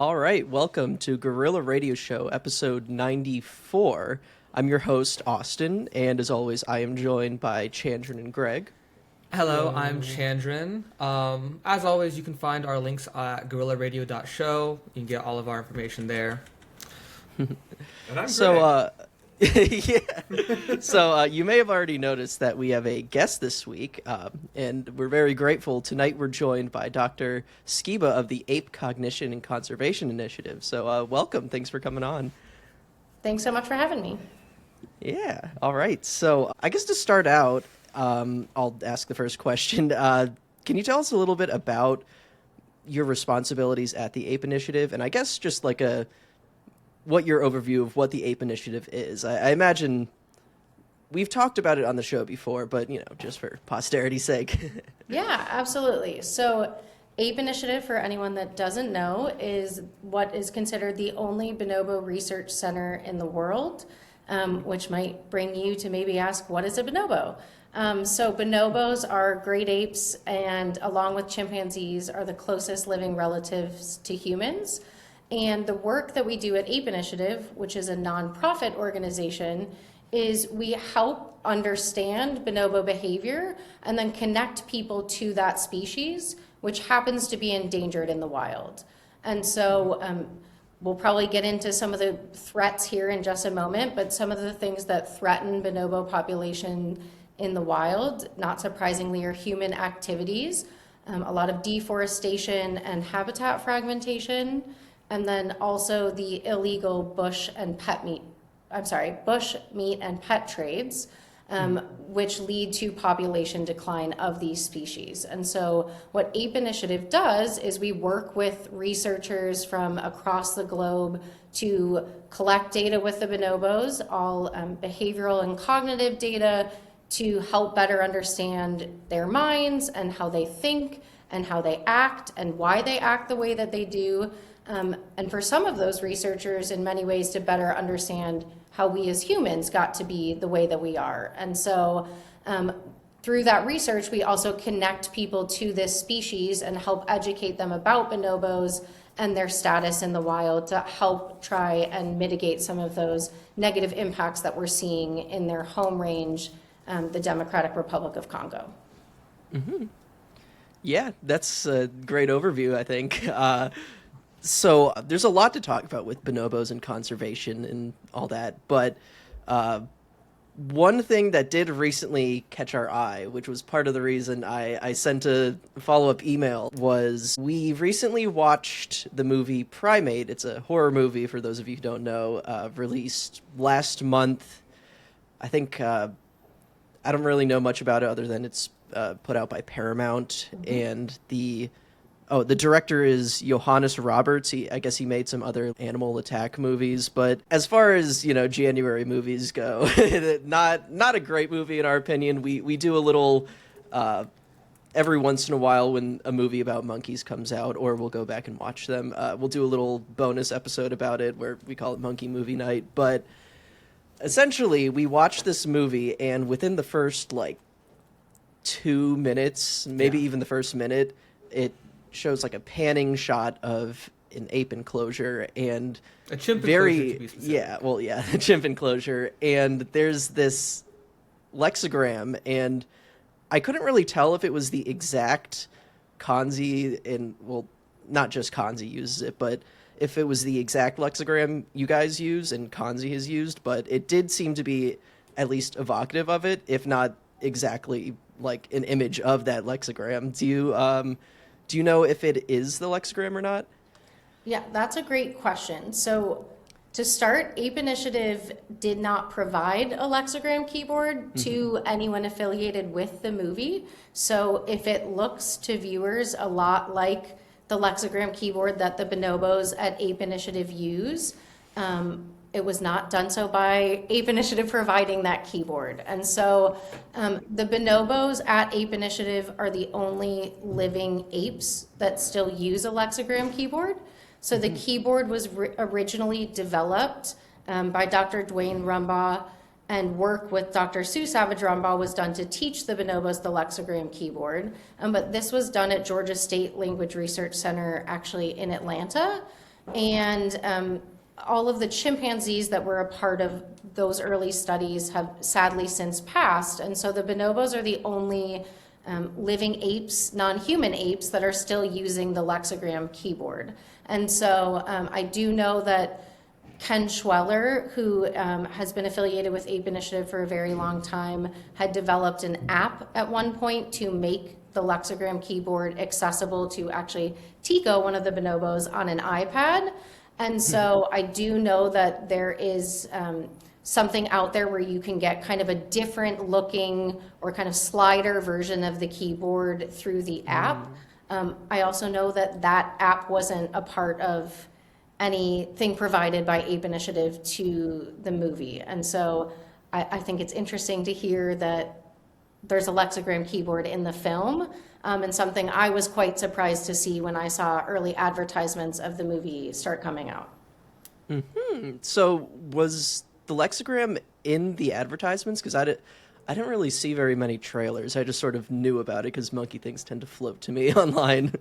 All right, welcome to Gorilla Radio Show, episode 94. I'm your host, Austin, and as always, I am joined by Chandran and Greg. Hello, I'm Chandran. As always, you can find our links at gorillaradio.show. You can get all of our information there. And I'm So, you may have already noticed that we have a guest this week, and we're very grateful. Tonight, we're joined by Dr. Skiba of the Ape Cognition and Conservation Initiative. So, welcome. Thanks for coming on. Thanks so much for having me. Yeah. All right. So, I guess to start out, I'll ask the first question. Can you tell us a little bit about your responsibilities at the Ape Initiative, and I guess just like what your overview of what the Ape Initiative is? I imagine we've talked about it on the show before, but just for posterity's sake. Yeah, absolutely. So Ape Initiative, for anyone that doesn't know, is what is considered the only bonobo research center in the world, which might bring you to maybe ask, what is a bonobo? So bonobos are great apes, and along with chimpanzees are the closest living relatives to humans. And the work that we do at Ape Initiative, which is a nonprofit organization, is we help understand bonobo behavior and then connect people to that species, which happens to be endangered in the wild. And so we'll probably get into some of the threats here in just a moment, but some of the things that threaten bonobo population in the wild, not surprisingly, are human activities, a lot of deforestation and habitat fragmentation, and then also the illegal bush and bush meat and pet trades, which lead to population decline of these species. And so what Ape Initiative does is we work with researchers from across the globe to collect data with the bonobos, all behavioral and cognitive data, to help better understand their minds and how they think and how they act and why they act the way that they do. And for some of those researchers, in many ways, to better understand how we as humans got to be the way that we are. And so through that research, we also connect people to this species and help educate them about bonobos and their status in the wild to help try and mitigate some of those negative impacts that we're seeing in their home range, the Democratic Republic of Congo. Mm-hmm. Yeah, that's a great overview, I think. So there's a lot to talk about with bonobos and conservation and all that, but one thing that did recently catch our eye, which was part of the reason I sent a follow-up email, was we recently watched the movie Primate. It's a horror movie, for those of you who don't know, released last month. I think I don't really know much about it other than it's put out by Paramount, and the director is Johannes Roberts. I guess he made some other animal attack movies, but as far as, January movies go, not a great movie in our opinion. We do a little every once in a while when a movie about monkeys comes out, or we'll go back and watch them. We'll do a little bonus episode about it where we call it Monkey Movie Night. But essentially, we watched this movie, and within the first 2 minutes, maybe even the first minute, it shows a panning shot of an ape enclosure and A chimp enclosure, to be specific. a chimp enclosure, and there's this lexigram, and I couldn't really tell if it was the exact Kanzi, and not just Kanzi uses it, but if it was the exact lexigram you guys use and Kanzi has used, but it did seem to be at least evocative of it, if not exactly an image of that lexigram. Do you know if it is the lexigram or not? Yeah, that's a great question. So to start, Ape Initiative did not provide a lexigram keyboard to anyone affiliated with the movie. So if it looks to viewers a lot like the lexigram keyboard that the bonobos at Ape Initiative use, it was not done so by Ape Initiative providing that keyboard. And so the bonobos at Ape Initiative are the only living apes that still use a lexigram keyboard. So the keyboard was originally developed by Dr. Dwayne Rumbaugh, and work with Dr. Sue Savage Rumbaugh was done to teach the bonobos the lexigram keyboard. But this was done at Georgia State Language Research Center, actually in Atlanta. And all of the chimpanzees that were a part of those early studies have sadly since passed. And so the bonobos are the only living apes, non-human apes, that are still using the lexigram keyboard. And so I do know that Ken Schweller, who has been affiliated with Ape Initiative for a very long time, had developed an app at one point to make the lexigram keyboard accessible to actually Tico, one of the bonobos, on an iPad. And so I do know that there is something out there where you can get kind of a different looking or kind of slider version of the keyboard through the app. I also know that that app wasn't a part of anything provided by Ape Initiative to the movie. And so I think it's interesting to hear that there's a lexigram keyboard in the film, and something I was quite surprised to see when I saw early advertisements of the movie start coming out. So was the lexigram in the advertisements? Because I didn't really see very many trailers. I just sort of knew about it because monkey things tend to float to me online.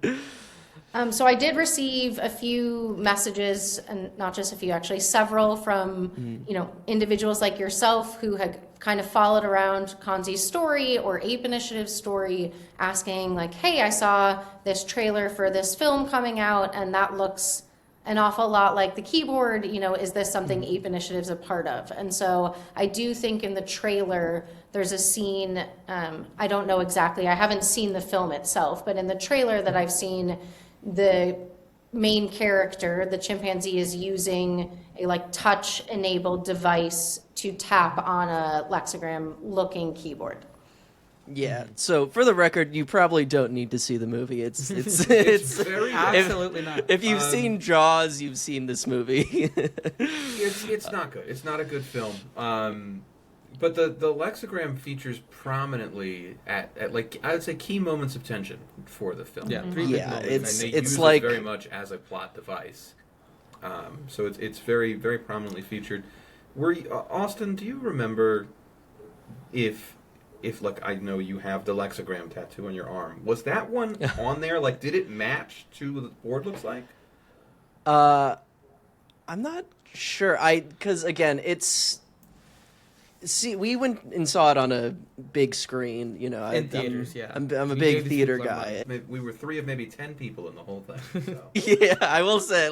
So I did receive a few messages, and not just a few, actually several, from individuals like yourself who had kind of followed around Kanzi's story or Ape Initiative's story, asking like, hey, I saw this trailer for this film coming out and that looks an awful lot like the keyboard, is this something Ape Initiative's a part of? And so I do think in the trailer there's a scene, I don't know exactly, I haven't seen the film itself, but in the trailer that I've seen, the main character, the chimpanzee, is using a touch-enabled device to tap on a lexigram-looking keyboard. Yeah. So for the record, you probably don't need to see the movie. It's very Absolutely not. If you've seen Jaws, you've seen this movie. it's not good. It's not a good film. But the lexigram features prominently at I would say key moments of tension for the film. Yeah, three big Yeah, moments. And they use it very much as a plot device. So it's very, very prominently featured. Austin, do you remember if I know you have the lexigram tattoo on your arm, was that one on there? Like, did it match to what the board looks like? I'm not sure. Because again, we went and saw it on a big screen. In theaters, yeah. I'm a big theater guy. We were 3 of maybe 10 people in the whole thing. So. Yeah, I will say,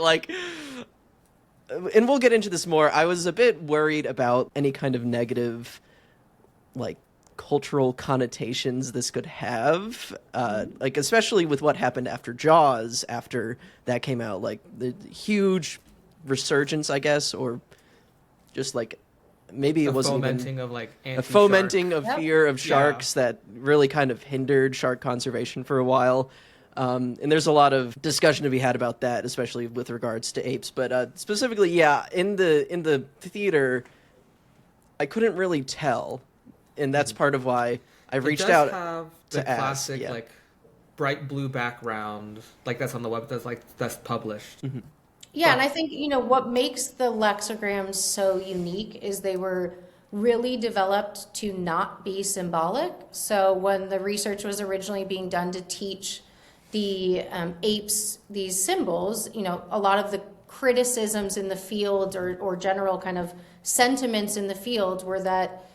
and we'll get into this more. I was a bit worried about any kind of negative, cultural connotations this could have, especially with what happened after Jaws, after that came out, the huge resurgence, I guess, or just maybe it wasn't fomenting even of a fomenting of fear of sharks Yeah. that really kind of hindered shark conservation for a while. And there's a lot of discussion to be had about that, especially with regards to apes. But specifically, yeah, in the theater, I couldn't really tell, and that's part of why I reached out have to the ask. classic Yeah. bright blue background, that's on the web. That's published. Yeah, and I think, what makes the lexigrams so unique is they were really developed to not be symbolic. So when the research was originally being done to teach the apes these symbols, a lot of the criticisms in the field or general kind of sentiments in the field were that,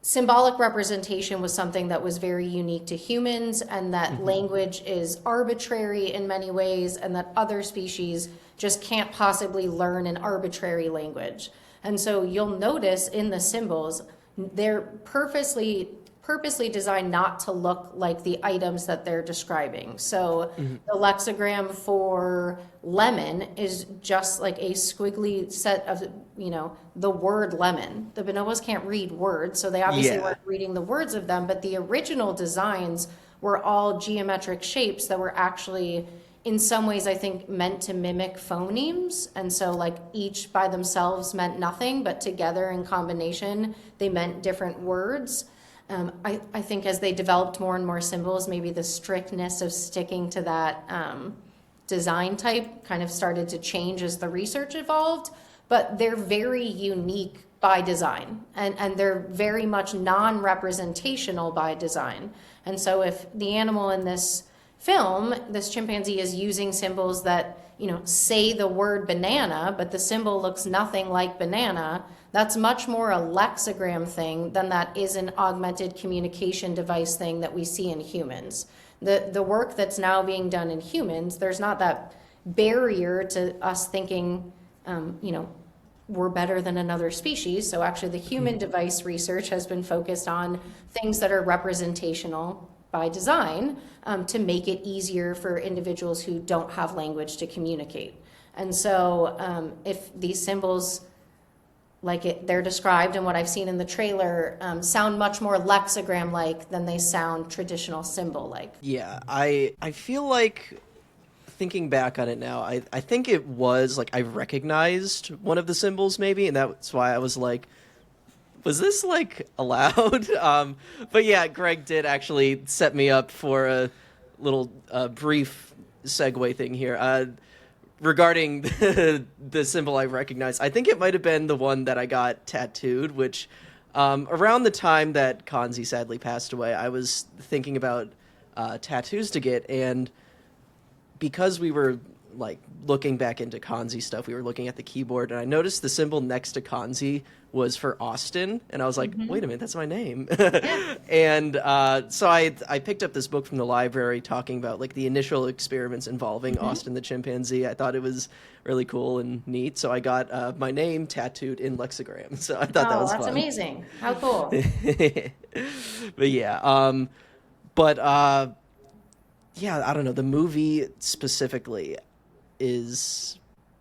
symbolic representation was something that was very unique to humans, and that language is arbitrary in many ways, and that other species just can't possibly learn an arbitrary language. And so you'll notice in the symbols, they're purposely designed not to look like the items that they're describing. So the lexigram for lemon is just like a squiggly set of, the word lemon. The bonobos can't read words, so they obviously weren't reading the words of them, but the original designs were all geometric shapes that were actually, in some ways, I think, meant to mimic phonemes. And so each by themselves meant nothing, but together in combination, they meant different words. I think as they developed more and more symbols, maybe the strictness of sticking to that design type kind of started to change as the research evolved, but they're very unique by design, and they're very much non-representational by design. And so if the animal in this film, this chimpanzee is using symbols that, say the word banana, but the symbol looks nothing like banana. That's much more a lexigram thing than that is an augmented communication device thing that we see in humans. The work that's now being done in humans, there's not that barrier to us thinking, we're better than another species. So actually the human device research has been focused on things that are representational by design, to make it easier for individuals who don't have language to communicate. And so if these symbols, they're described and what I've seen in the trailer, sound much more lexigram-like than they sound traditional symbol-like. Yeah, I feel like, thinking back on it now, I think it was, I recognized one of the symbols maybe, and that's why I was like, was this, allowed? But yeah, Greg did actually set me up for a little brief segue thing here. Regarding the symbol I recognized, I think it might have been the one that I got tattooed, which around the time that Kanzi sadly passed away, I was thinking about tattoos to get, and because we were looking back into Kanzi stuff, we were looking at the keyboard, and I noticed the symbol next to Kanzi was for Austin, and I was like, wait a minute, that's my name. Yeah. And so I picked up this book from the library talking about the initial experiments involving Austin the chimpanzee. I thought it was really cool and neat, so I got my name tattooed in lexigram. So I thought that was that's fun. Amazing. How cool. But yeah, yeah, I don't know, the movie specifically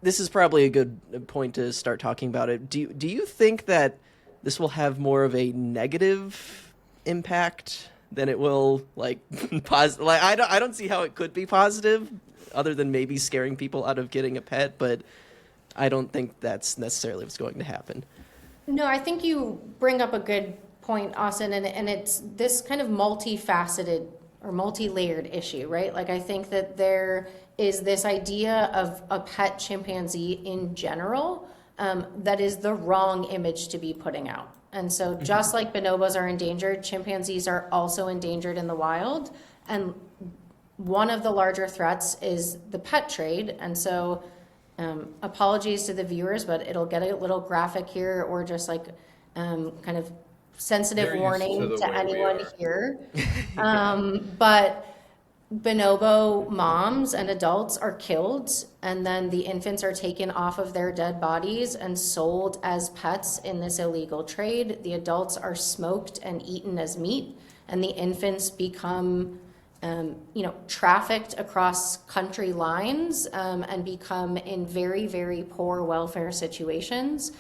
this is probably a good point to start talking about it. Do you think that this will have more of a negative impact than it will positive? I don't see how it could be positive, other than maybe scaring people out of getting a pet, but I don't think that's necessarily what's going to happen. No, I think you bring up a good point, Austin, and it's this kind of multifaceted or multi-layered issue, right? I think that there is this idea of a pet chimpanzee in general that is the wrong image to be putting out. And so just like bonobos are endangered, chimpanzees are also endangered in the wild. And one of the larger threats is the pet trade. And so apologies to the viewers, but it'll get a little graphic here, or just kind of sensitive They're warning used to the way we anyone are. here. But bonobo moms and adults are killed, and then the infants are taken off of their dead bodies and sold as pets in this illegal trade. The adults are smoked and eaten as meat, and the infants become trafficked across country lines and become in very, very poor welfare situations.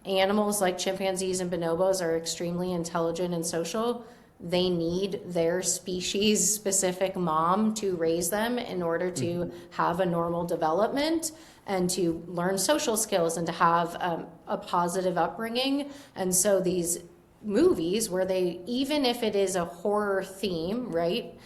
Animals like chimpanzees and bonobos are extremely intelligent and social. They need their species-specific mom to raise them in order to have a normal development and to learn social skills and to have a positive upbringing. And so these movies where they, even if it is a horror theme, right,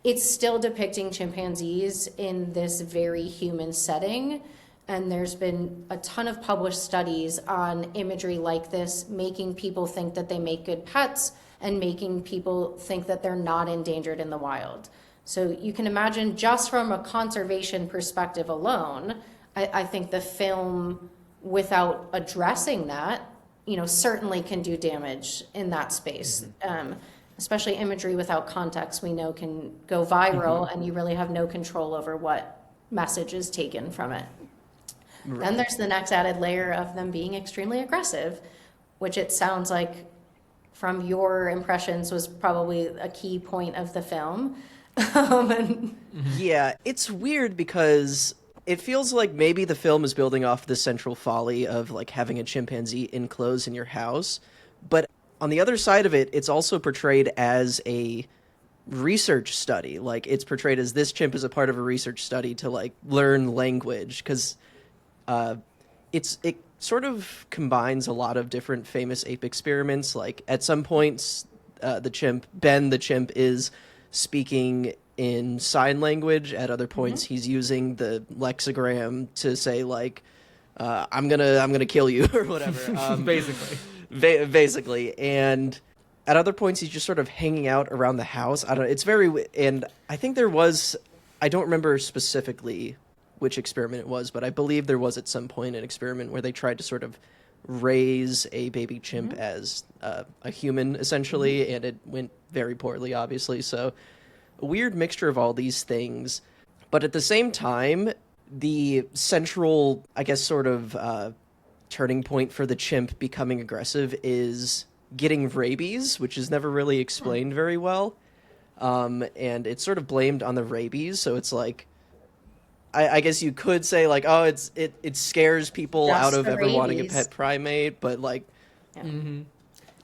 it's still depicting chimpanzees in this very human setting. And there's been a ton of published studies on imagery like this, making people think that they make good pets and making people think that they're not endangered in the wild. So you can imagine, just from a conservation perspective alone, I think the film, without addressing that, certainly can do damage in that space. Especially imagery without context, we know can go viral, and you really have no control over what message is taken from it. Right. Then there's the next added layer of them being extremely aggressive, which it sounds like from your impressions was probably a key point of the film. Yeah, it's weird because it feels like maybe the film is building off the central folly of having a chimpanzee enclosed in your house, but on the other side of it, it's also portrayed as a research study. It's portrayed as this chimp is a part of a research study to learn language, because it sort of combines a lot of different famous ape experiments. At some points, Ben the chimp is speaking in sign language. At other points, he's using the lexigram to say I'm gonna kill you or whatever. Basically. Basically, and At other points, he's just sort of hanging out around the house. I don't. It's very, and I think there was. I don't remember specifically which experiment it was, but I believe there was at some point an experiment where they tried to sort of raise a baby chimp as a human, essentially, and it went very poorly, obviously. So, a weird mixture of all these things. But at the same time, the central, I guess, sort of turning point for the chimp becoming aggressive is getting rabies, which is never really explained very well. And it's sort of blamed on the rabies, so it's like, I guess you could say, like, oh, it scares people Just out of the ever wanting a rabies. pet primate, but, like, Yeah.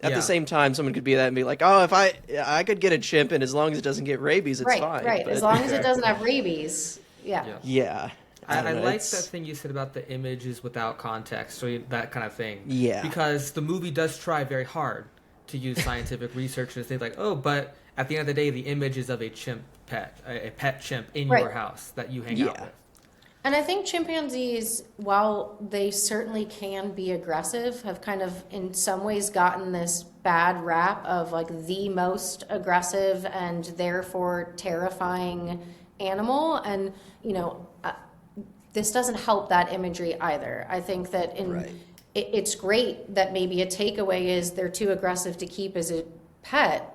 at Yeah. the same time, someone could be that and be like, oh, if I could get a chimp, and as long as it doesn't get rabies, it's Right, fine. right. But, As long as it doesn't have rabies. Yeah. Yeah. yeah. I don't know, like it's- that thing you said about the images without context, or that kind of thing. Yeah. Because the movie does try very hard to use scientific research and things like, oh, but at the end of the day, the image is of a chimp pet, a pet chimp in your Right. house that you hang out Yeah. with. And I think chimpanzees, while they certainly can be aggressive, have kind of in some ways gotten this bad rap of like the most aggressive and therefore terrifying animal. And, you know, this doesn't help that imagery either. I think that Right. it's great that maybe a takeaway is they're too aggressive to keep as a pet.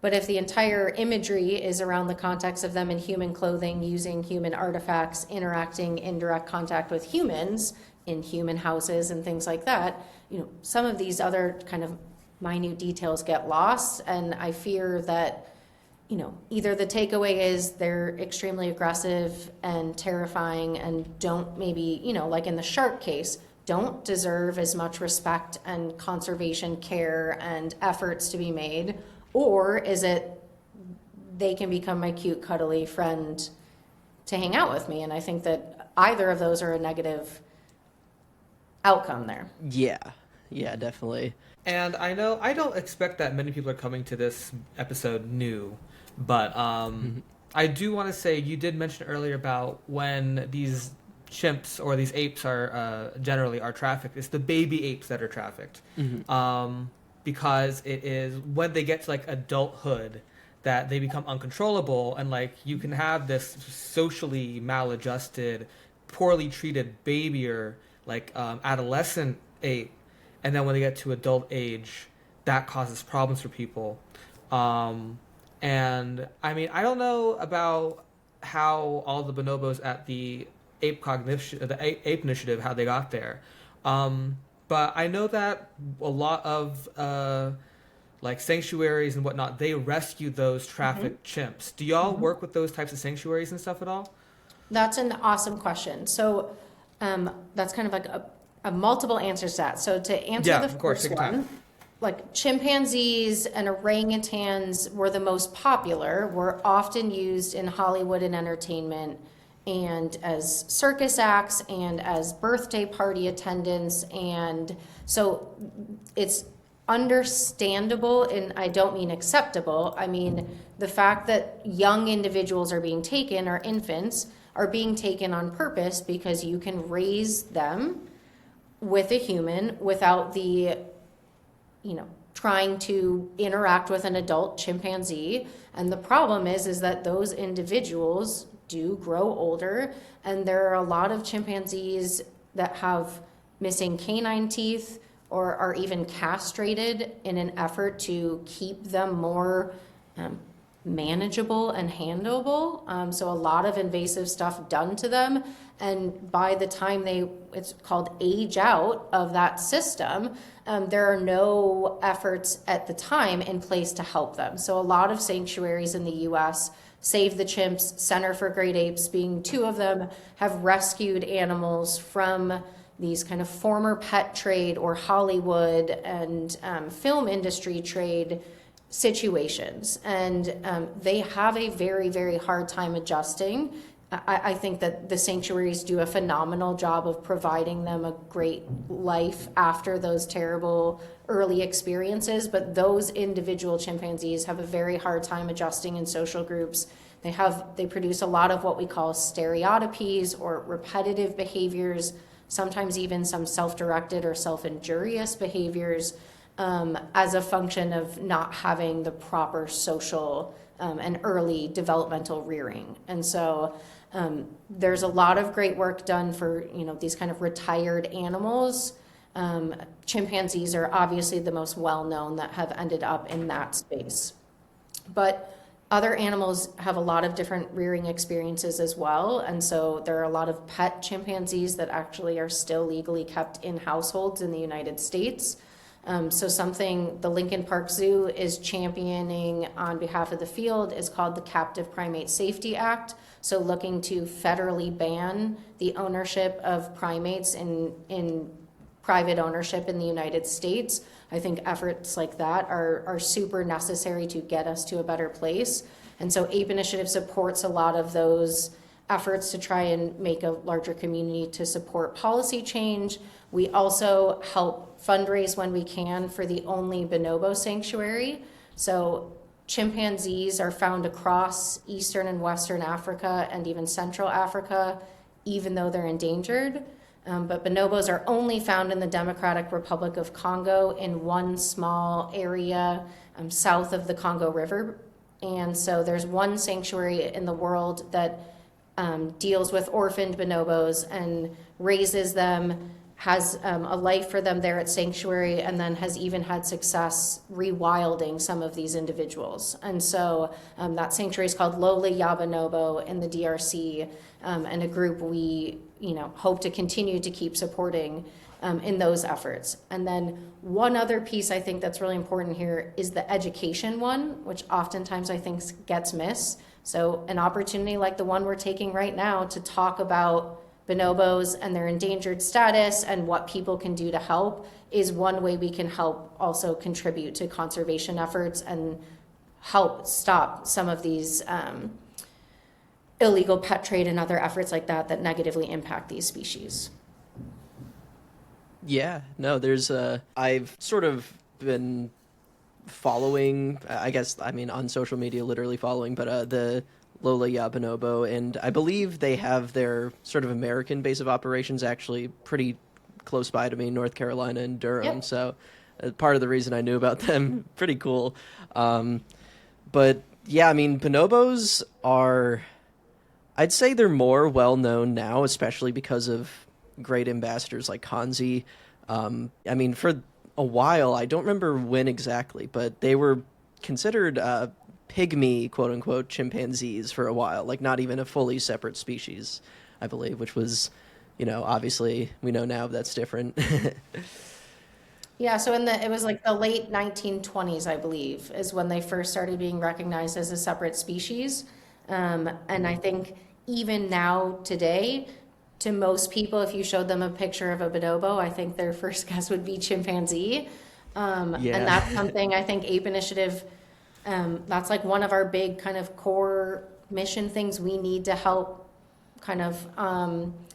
But if the entire imagery is around the context of them in human clothing, using human artifacts, interacting in direct contact with humans in human houses and things like that, you know, some of these other kind of minute details get lost. And I fear that, you know, either the takeaway is they're extremely aggressive and terrifying and don't maybe, you know, like in the shark case, don't deserve as much respect and conservation care and efforts to be made. Or is it they can become my cute, cuddly friend to hang out with me? And I think that either of those are a negative outcome there. Yeah. Yeah, definitely. And I know I don't expect that many people are coming to this episode new, but I do want to say you did mention earlier about when these chimps or these apes are generally are trafficked. It's the baby apes that are trafficked. Because it is when they get to like adulthood that they become uncontrollable, and like you can have this socially maladjusted, poorly treated baby or like adolescent ape, and then when they get to adult age, that causes problems for people. And I mean, I don't know about how all the bonobos at the Cognition, the Ape Initiative, how they got there. But I know that a lot of like sanctuaries and whatnot, they rescue those trafficked chimps. Do y'all work with those types of sanctuaries and stuff at all? That's an awesome question. So that's kind of like a multiple answers to that. So to answer Yeah, the of course, first take your time. one, like chimpanzees and orangutans were the most popular, were often used in Hollywood and entertainment and as circus acts and as birthday party attendants. And so it's understandable, and I don't mean acceptable. I mean, the fact that young individuals are being taken, or infants, are being taken on purpose because you can raise them with a human without the, you know, trying to interact with an adult chimpanzee. And the problem is that those individuals do grow older, and there are a lot of chimpanzees that have missing canine teeth or are even castrated in an effort to keep them more manageable and handleable. So a lot of invasive stuff done to them, and by the time it's called age out of that system, there are no efforts at the time in place to help them. So a lot of sanctuaries in the US, Save the Chimps, Center for Great Apes being two of them, have rescued animals from these kind of former pet trade or Hollywood and film industry trade situations. And they have a very, very hard time adjusting. I think that the sanctuaries do a phenomenal job of providing them a great life after those terrible early experiences, but those individual chimpanzees have a very hard time adjusting in social groups. They produce a lot of what we call stereotypies or repetitive behaviors, sometimes even some self-directed or self-injurious behaviors. as a function of not having the proper social and early developmental rearing. And so there's a lot of great work done for, these kind of retired animals. Chimpanzees are obviously the most well-known that have ended up in that space. But other animals have a lot of different rearing experiences as well. And so there are a lot of pet chimpanzees that actually are still legally kept in households in the United States. So something the Lincoln Park Zoo is championing on behalf of the field is called the Captive Primate Safety Act. So looking to federally ban the ownership of primates in private ownership in the United States. I think efforts like that are super necessary to get us to a better place. And so Ape Initiative supports a lot of those efforts to try and make a larger community to support policy change. We also help fundraise when we can for the only bonobo sanctuary. So chimpanzees are found across Eastern and Western Africa and even Central Africa, even though they're endangered. But bonobos are only found in the Democratic Republic of Congo in one small area south of the Congo River. And so there's one sanctuary in the world that deals with orphaned bonobos and raises them, has a life for them there at Sanctuary, and then has even had success rewilding some of these individuals. And so that sanctuary is called Lola Yabonobo in the DRC, and a group we hope to continue to keep supporting in those efforts. And then one other piece I think that's really important here is the education one, which oftentimes I think gets missed. So an opportunity like the one we're taking right now to talk about bonobos and their endangered status and what people can do to help is one way we can help also contribute to conservation efforts and help stop some of these illegal pet trade and other efforts like that that negatively impact these species. Yeah, no, I've sort of been following, on social media, literally following, but the Lola Yabonobo, and I believe they have their sort of American base of operations actually pretty close by to me, North Carolina and Durham. Yep. So part of the reason I knew about them, pretty cool. But yeah, bonobos are, I'd say they're more well known now, especially because of great ambassadors like Kanzi. For a while, I don't remember when exactly, but they were considered pygmy, quote unquote, chimpanzees for a while, like not even a fully separate species, I believe, which was, obviously we know now that's different. Yeah, so it was like the late 1920s, I believe, is when they first started being recognized as a separate species. And I think even now today, to most people, if you showed them a picture of a bonobo, I think their first guess would be chimpanzee. And that's something I think Ape Initiative, that's like one of our big kind of core mission things we need to help kind of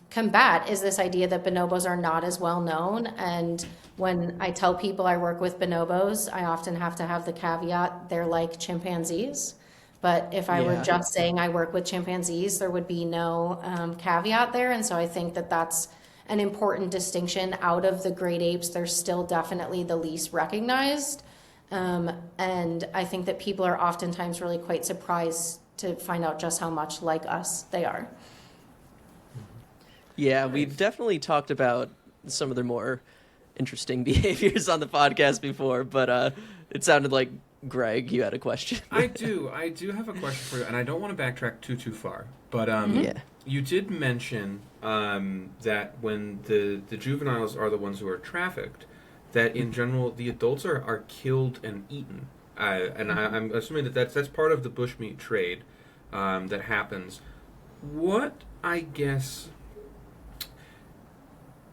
combat is this idea that bonobos are not as well known. And when I tell people I work with bonobos, I often have to have the caveat, they're like chimpanzees. But if I were just saying I work with chimpanzees, there would be no caveat there. And so I think that that's an important distinction. Out of the great apes, they're still definitely the least recognized. And I think that people are oftentimes really quite surprised to find out just how much like us they are. Yeah, we've definitely talked about some of their more interesting behaviors on the podcast before, but it sounded like, Greg, you had a question. I do have a question for you, and I don't want to backtrack too far, but you did mention that when the juveniles are the ones who are trafficked, that in general the adults are killed and eaten, and I'm assuming that's part of the bushmeat trade that happens. What, I guess,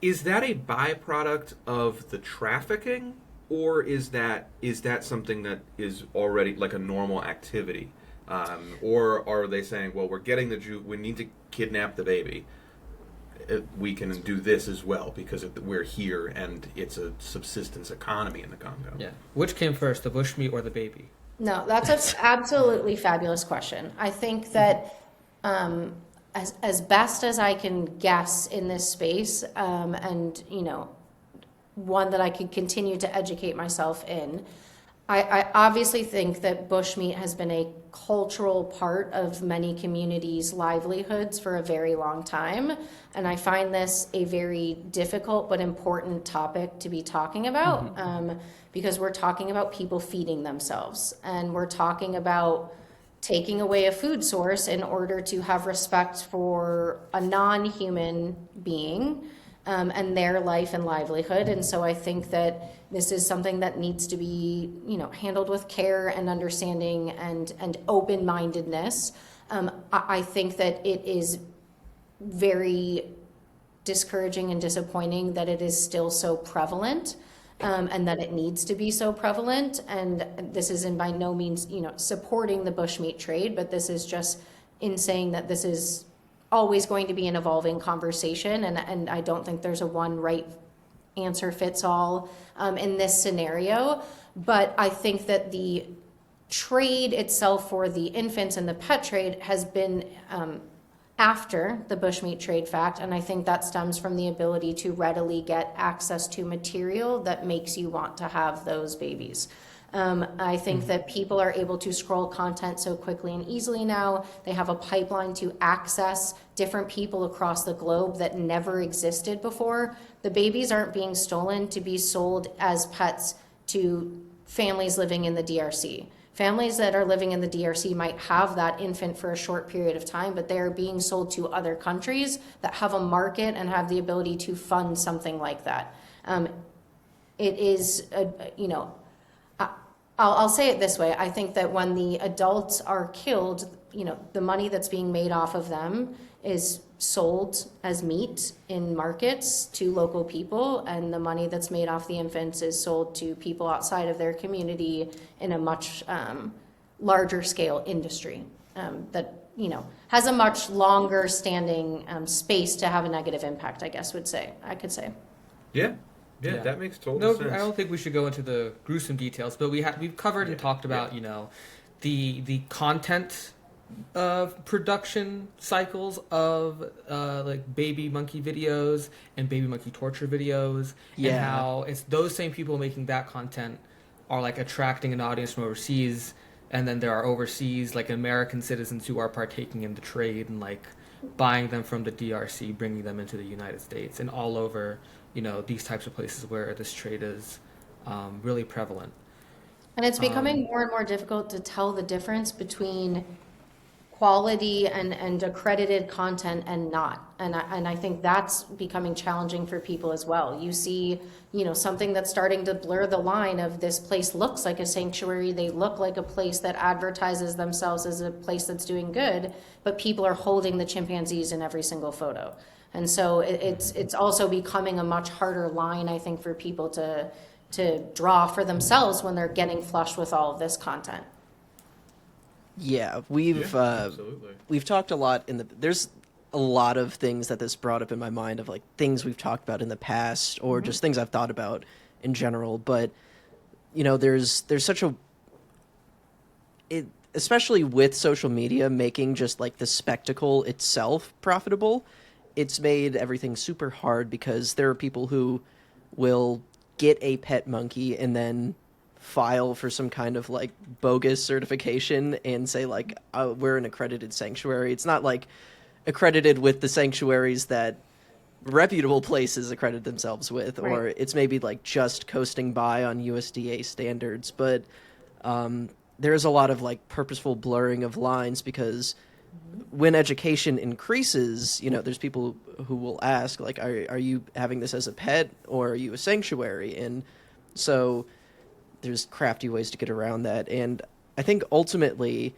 is that a byproduct of the trafficking? Or is that something that is already like a normal activity? Or are they saying, well, we're getting we need to kidnap the baby. We can do this as well because we're here and it's a subsistence economy in the Congo. Yeah. Which came first, the bushmeat or the baby? No, that's an absolutely fabulous question. I think that as best as I can guess in this space, and one that I could continue to educate myself in. I obviously think that bushmeat has been a cultural part of many communities' livelihoods for a very long time. And I find this a very difficult but important topic to be talking about, because we're talking about people feeding themselves. And we're talking about taking away a food source in order to have respect for a non-human being. And their life and livelihood. And so I think that this is something that needs to be, handled with care and understanding and open-mindedness. I think that it is very discouraging and disappointing that it is still so prevalent, and that it needs to be so prevalent. And this is by no means, supporting the bushmeat trade, but this is just in saying that this is always going to be an evolving conversation, and I don't think there's a one right answer fits all in this scenario. But I think that the trade itself for the infants and the pet trade has been after the bushmeat trade fact, and I think that stems from the ability to readily get access to material that makes you want to have those babies. I think that people are able to scroll content so quickly and easily now. They have a pipeline to access different people across the globe that never existed before. The babies aren't being stolen to be sold as pets to families living in the DRC. Families that are living in the DRC might have that infant for a short period of time, but they are being sold to other countries that have a market and have the ability to fund something like that. It is, I'll say it this way. I think that when the adults are killed, the money that's being made off of them is sold as meat in markets to local people, and the money that's made off the infants is sold to people outside of their community in a much larger scale industry that has a much longer standing space to have a negative impact, I could say. Yeah, that makes total sense. I don't think we should go into the gruesome details, but we've covered and talked about the content of production cycles of like baby monkey videos and baby monkey torture videos, and how it's those same people making that content are like attracting an audience from overseas, and then there are overseas like American citizens who are partaking in the trade and like buying them from the DRC, bringing them into the United States and all over these types of places where this trade is really prevalent. And it's becoming more and more difficult to tell the difference between quality and accredited content and not. And I think that's becoming challenging for people as well. You see, something that's starting to blur the line of this place looks like a sanctuary. They look like a place that advertises themselves as a place that's doing good, but people are holding the chimpanzees in every single photo. And so it's also becoming a much harder line, I think, for people to draw for themselves when they're getting flushed with all of this content. Yeah, we've talked a lot there's a lot of things that this brought up in my mind of like things we've talked about in the past or just things I've thought about in general. But there's such especially with social media making just like the spectacle itself profitable. It's made everything super hard because there are people who will get a pet monkey and then file for some kind of like bogus certification and say like, oh, we're an accredited sanctuary. It's not like accredited with the sanctuaries that reputable places accredit themselves with, Right. or it's maybe like just coasting by on USDA standards. But there's a lot of like purposeful blurring of lines because when education increases, there's people who will ask, like, are you having this as a pet or are you a sanctuary? And so there's crafty ways to get around that. And I think ultimately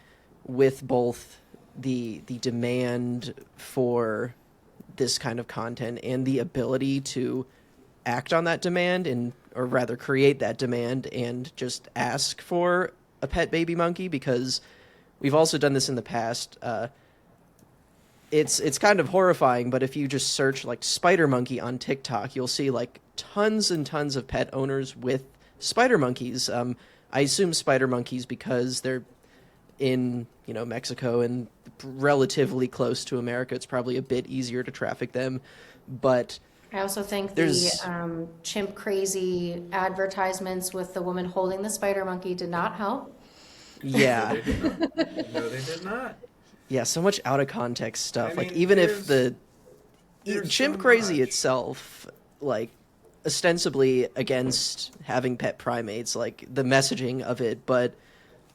with both the demand for this kind of content and the ability to act on that demand or rather create that demand and just ask for a pet baby monkey, because we've also done this in the past. It's kind of horrifying, but if you just search like spider monkey on TikTok, you'll see like tons and tons of pet owners with spider monkeys. I assume spider monkeys because they're in Mexico and relatively close to America. It's probably a bit easier to traffic them, but I also think There's- the chimp crazy advertisements with the woman holding the spider monkey did not help. Yeah. They did not. No, they did not. Yeah, so much out of context stuff. I Like, mean, even if there's chimp so crazy much. itself, like, ostensibly against having pet primates, like, the messaging of it, but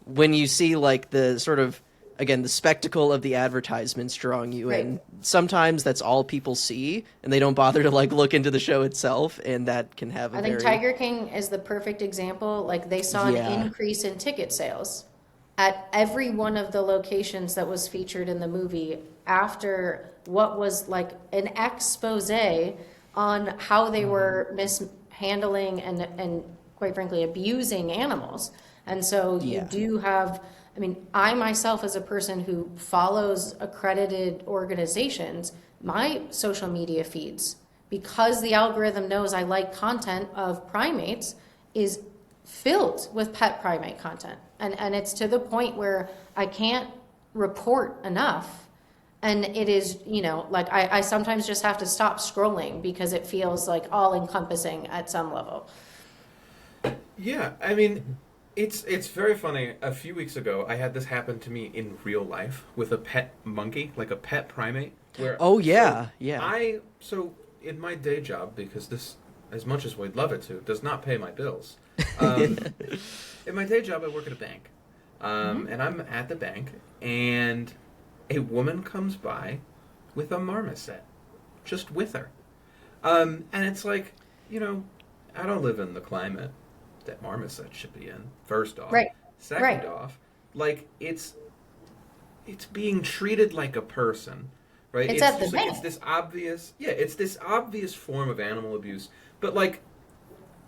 when you see, like, the sort of, again, the spectacle of the advertisements drawing you in, Right. sometimes that's all people see, and they don't bother to, like, look into the show itself, and that can have a I think very... Tiger King is the perfect example. Like they saw an Yeah. increase in ticket sales at every one of the locations that was featured in the movie after what was like an expose on how they were mishandling and quite frankly abusing animals. And so you Yeah. do have, I mean, I myself as a person who follows accredited organizations, my social media feeds, because the algorithm knows I like content of primates, is filled with pet primate content. And it's to the point where I can't report enough. And it is, you know, like I sometimes just have to stop scrolling because it feels like all encompassing at some level. Yeah, I mean, it's very funny. A few weeks ago, I had this happen to me in real life with a pet monkey, like a pet primate. Where, Oh, yeah, so yeah. So in my day job, because this, as much as we'd love it to, does not pay my bills. In my day job, I work at a bank, and I'm at the bank, and a woman comes by with a marmoset, just with her, and it's like, you know, I don't live in the climate that marmoset should be in. First off, Right. second Right. off, like it's being treated like a person, right? It's at the just like, bank. it's this obvious, yeah, it's this obvious form of animal abuse, but like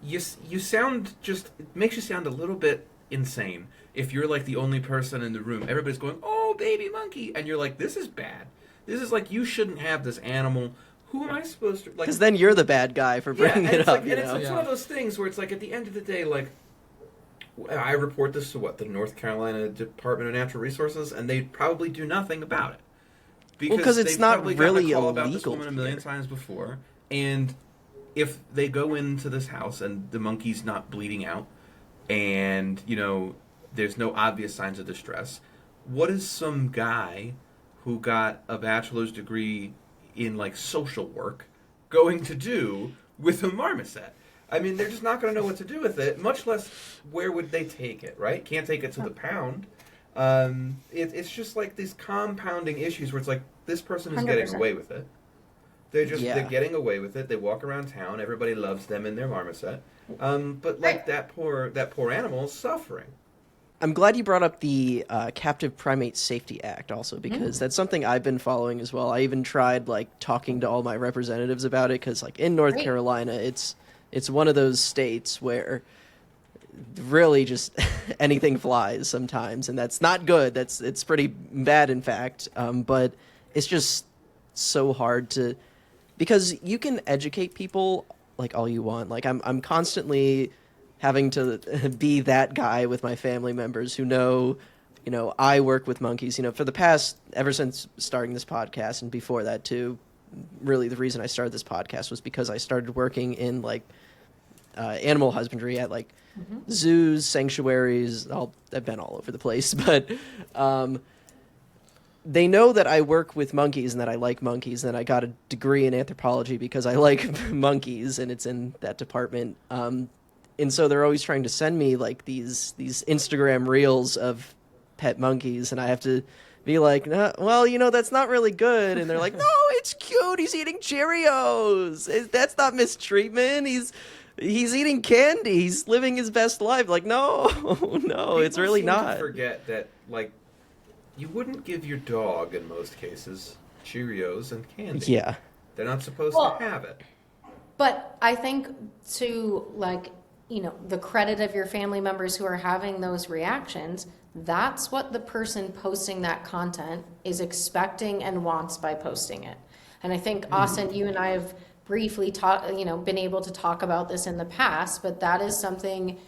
you sound just, it makes you sound a little bit insane if you're like the only person in the room. Everybody's going, "Oh, baby monkey," and you're like, "This is bad. This is like, you shouldn't have this animal. Who am I supposed to like?" Because then you're the bad guy for bringing and it it's up, like, you and know? it's one of those things where it's like, at the end of the day, like, I report this to the North Carolina Department of Natural Resources, and they probably do nothing about it. Well, 'cause it's they've not probably gotten really a call about this illegal woman a million here. times before, and if they go into this house and the monkey's not bleeding out, and, you know, there's no obvious signs of distress, what is some guy who got a bachelor's degree in, like, social work going to do with a marmoset? I mean, they're just not going to know what to do with it, much less where would they take it, right? Can't take it to the pound. It's just like these compounding issues where it's like, this person is getting 100%. away with it. They're Yeah. getting away with it. They walk around town. Everybody loves them and their marmoset. But like, that poor animal is suffering. I'm glad you brought up the Captive Primate Safety Act also, because that's something I've been following as well. I even tried, like, talking to all my representatives about it, because, like, in North Great. Carolina, it's one of those states where really just anything flies sometimes, and that's not good. It's pretty bad, in fact. But it's just so hard to, because you can educate people like all you want. Like, I'm constantly having to be that guy with my family members who know, you know, I work with monkeys, you know, for the past, ever since starting this podcast, and before that too. Really, the reason I started this podcast was because I started working in, like, animal husbandry at, like, zoos, sanctuaries. I've been all over the place, but they know that I work with monkeys and that I like monkeys, and I got a degree in anthropology because I like monkeys, and it's in that department. And so they're always trying to send me, like, these Instagram reels of pet monkeys, and I have to be like, no, well, you know, that's not really good. And they're like, no, it's cute. He's eating Cheerios. That's not mistreatment. He's eating candy. He's living his best life. Like, no, no, it's People really seem to not. forget that, like, you wouldn't give your dog, in most cases, Cheerios and candy. Yeah. They're not supposed Well, to have it. But I think, to, like, you know, the credit of your family members who are having those reactions, that's what the person posting that content is expecting and wants by posting it. And I think, Austin, you and I have briefly been able to talk about this in the past, but that is something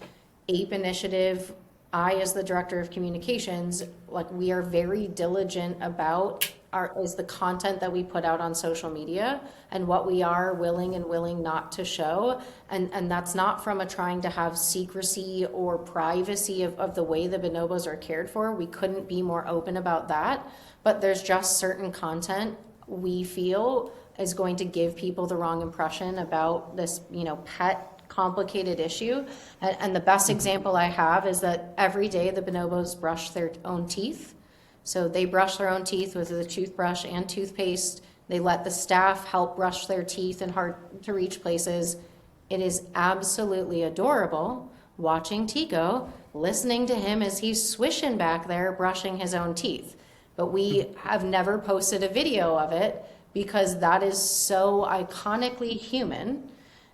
Ape Initiative, I as the director of communications, like, we are very diligent about is the content that we put out on social media and what we are willing not to show. And that's not from a trying to have secrecy or privacy of the way the bonobos are cared for. We couldn't be more open about that. But there's just certain content we feel is going to give people the wrong impression about this, pet complicated issue. And the best example I have is that every day the bonobos brush their own teeth. So they brush their own teeth with a toothbrush and toothpaste. They let the staff help brush their teeth in hard to reach places. It is absolutely adorable watching Tico, listening to him as he's swishing back there brushing his own teeth. But we have never posted a video of it because that is so iconically human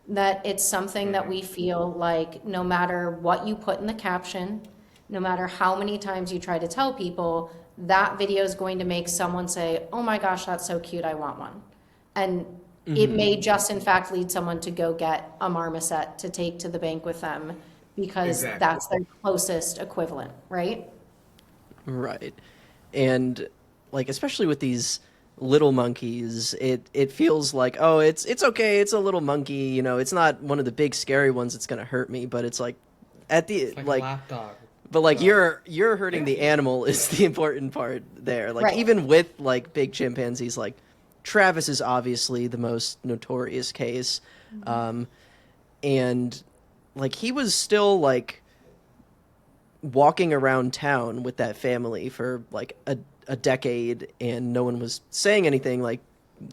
that it's something that we feel like no matter what you put in the caption, no matter how many times you try to tell people, that video is going to make someone say, oh my gosh, that's so cute, I want one. And it may just in fact lead someone to go get a marmoset to take to the bank with them because that's their closest equivalent, right? Right. And like, especially with these little monkeys, it feels like, oh, it's okay, it's a little monkey, it's not one of the big scary ones that's gonna hurt me, but it's like at the It's like a lapdog. but like you're hurting the animal is the important part there. Like, right. Even with like big chimpanzees, like Travis is obviously the most notorious case. And like he was still like walking around town with that family for like a decade and no one was saying anything. Like,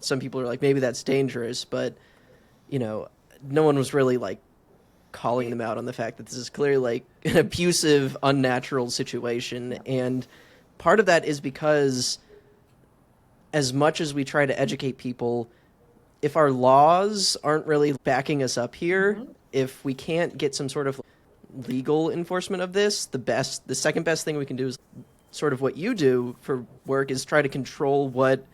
some people are like, maybe that's dangerous, but no one was really like calling them out on the fact that this is clearly like an abusive, unnatural situation. And part of that is because as much as we try to educate people, if our laws aren't really backing us up here, if we can't get some sort of legal enforcement of this, the second best thing we can do is sort of what you do for work, is try to control what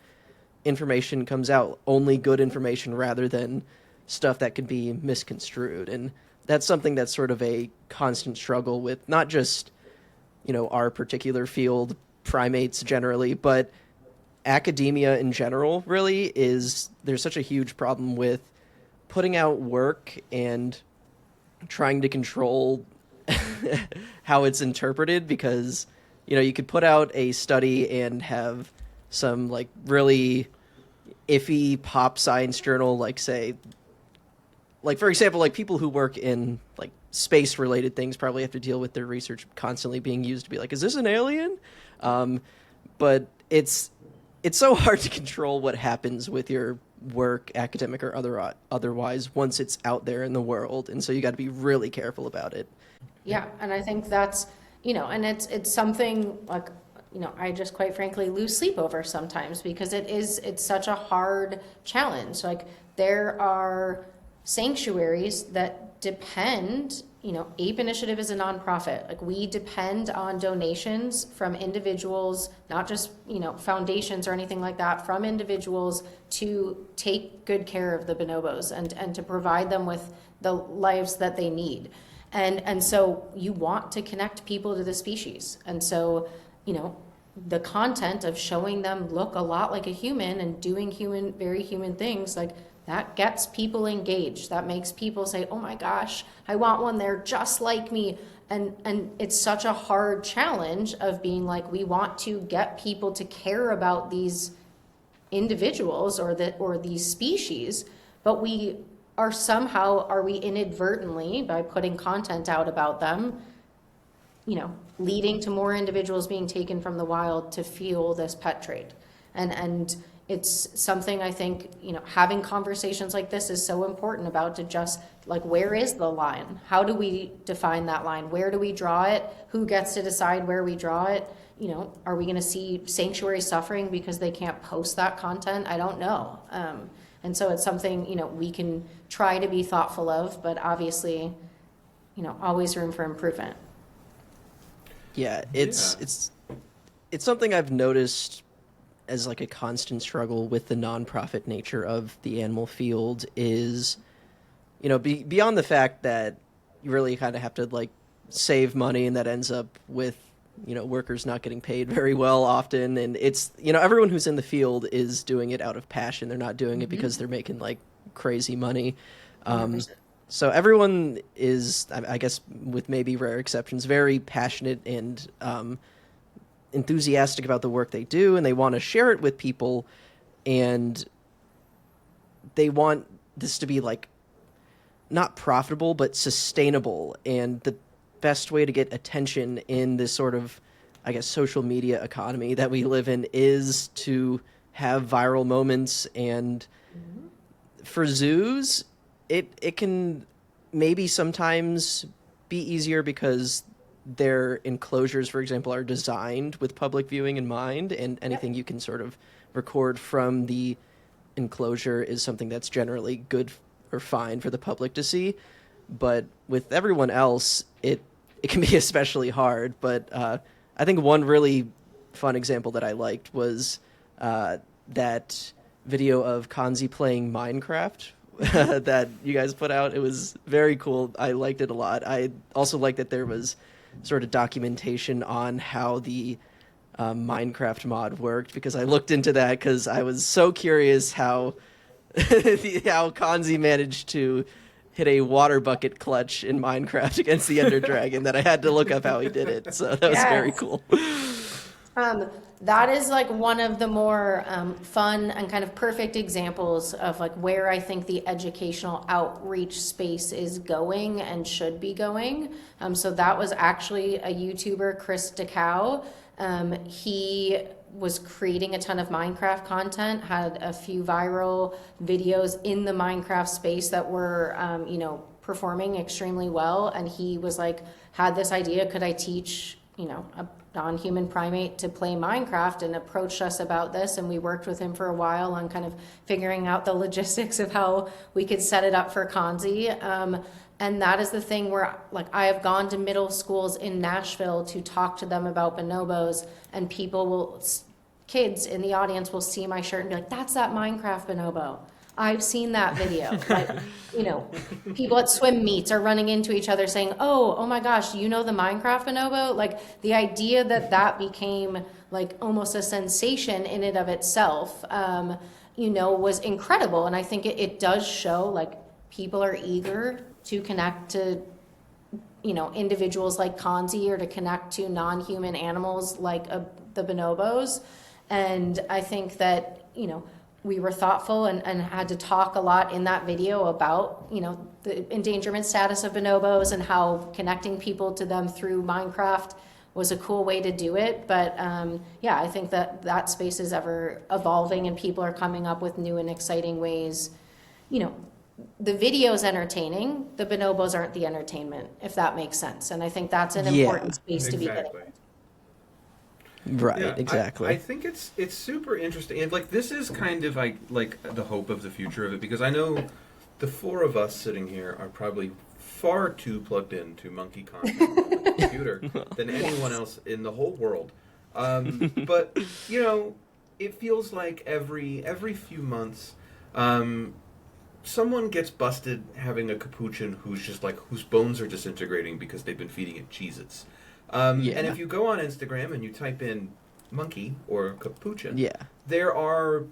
information comes out, only good information rather than stuff that could be misconstrued. And that's something that's sort of a constant struggle with not just, our particular field, primates generally, but academia in general. Really, there's such a huge problem with putting out work and trying to control how it's interpreted, because you could put out a study and have some like really iffy pop science journal, like say, like for example, like people who work in like space related things probably have to deal with their research constantly being used to be like, is this an alien? But it's so hard to control what happens with your work, academic or otherwise, once it's out there in the world, and so you got to be really careful about it. Yeah, and I think that's, and it's something like, I just quite frankly lose sleep over sometimes because it's such a hard challenge. Like, there are sanctuaries that depend, Ape Initiative is a nonprofit. Like, we depend on donations from individuals, not just, foundations or anything like that, from individuals to take good care of the bonobos and to provide them with the lives that they need. And so you want to connect people to the species. And so, the content of showing them look a lot like a human and doing very human things, like that gets people engaged. That makes people say, oh my gosh, I want one, they're just like me. And it's such a hard challenge of being like, we want to get people to care about these individuals or these species, but are we inadvertently, by putting content out about them, leading to more individuals being taken from the wild to fuel this pet trade. And it's something I think, having conversations like this is so important about, to just like, where is the line? How do we define that line? Where do we draw it? Who gets to decide where we draw it? Are we going to see sanctuaries suffering because they can't post that content? I don't know. And so it's something, we can try to be thoughtful of, but obviously, always room for improvement. Yeah, it's something I've noticed as like a constant struggle with the nonprofit nature of the animal field is, beyond the fact that you really kind of have to like save money, and that ends up with workers not getting paid very well often. And it's, everyone who's in the field is doing it out of passion. They're not doing it because they're making like crazy money. 100%. So everyone is, I guess, with maybe rare exceptions, very passionate and enthusiastic about the work they do, and they want to share it with people, and they want this to be like not profitable but sustainable. And the best way to get attention in this sort of, I guess, social media economy that we live in is to have viral moments. And for zoos, it can maybe sometimes be easier because their enclosures, for example, are designed with public viewing in mind, and anything you can sort of record from the enclosure is something that's generally good or fine for the public to see. But with everyone else, it can be especially hard. But I think one really fun example that I liked was that video of Kanzi playing Minecraft that you guys put out. It was very cool. I liked it a lot. I also liked that there was sort of documentation on how the Minecraft mod worked, because I looked into that because I was so curious how how Kanzi managed to hit a water bucket clutch in Minecraft against the Ender Dragon that I had to look up how he did it. So that was very cool. That is like one of the more fun and kind of perfect examples of like where I think the educational outreach space is going and should be going. So that was actually a YouTuber, Chris DeCow. He was creating a ton of Minecraft content, had a few viral videos in the Minecraft space that were, performing extremely well. And he was like, had this idea, could I teach, a non-human primate to play Minecraft, and approached us about this. And we worked with him for a while on kind of figuring out the logistics of how we could set it up for Kanzi. And that is the thing where, like, I have gone to middle schools in Nashville to talk to them about bonobos, and kids in the audience will see my shirt and be like, that's that Minecraft bonobo. I've seen that video. Like, people at swim meets are running into each other saying, oh my gosh, do you know the Minecraft bonobo? Like, the idea that became like almost a sensation in and of itself, was incredible. And I think it does show like people are eager to connect to, individuals like Kanzi, or to connect to non-human animals like the bonobos. And I think that, we were thoughtful and had to talk a lot in that video about, the endangerment status of bonobos and how connecting people to them through Minecraft was a cool way to do it. But I think that space is ever evolving, and people are coming up with new and exciting ways. The video's entertaining, the bonobos aren't the entertainment, if that makes sense. And I think that's an important space to be in. Right, exactly. I think it's super interesting, and like this is kind of like the hope of the future of it, because I know the four of us sitting here are probably far too plugged into monkey content on the computer than anyone else in the whole world. But it feels like every few months, someone gets busted having a capuchin whose bones are disintegrating because they've been feeding it Cheez-Its. And if you go on Instagram and you type in monkey or capuchin, there are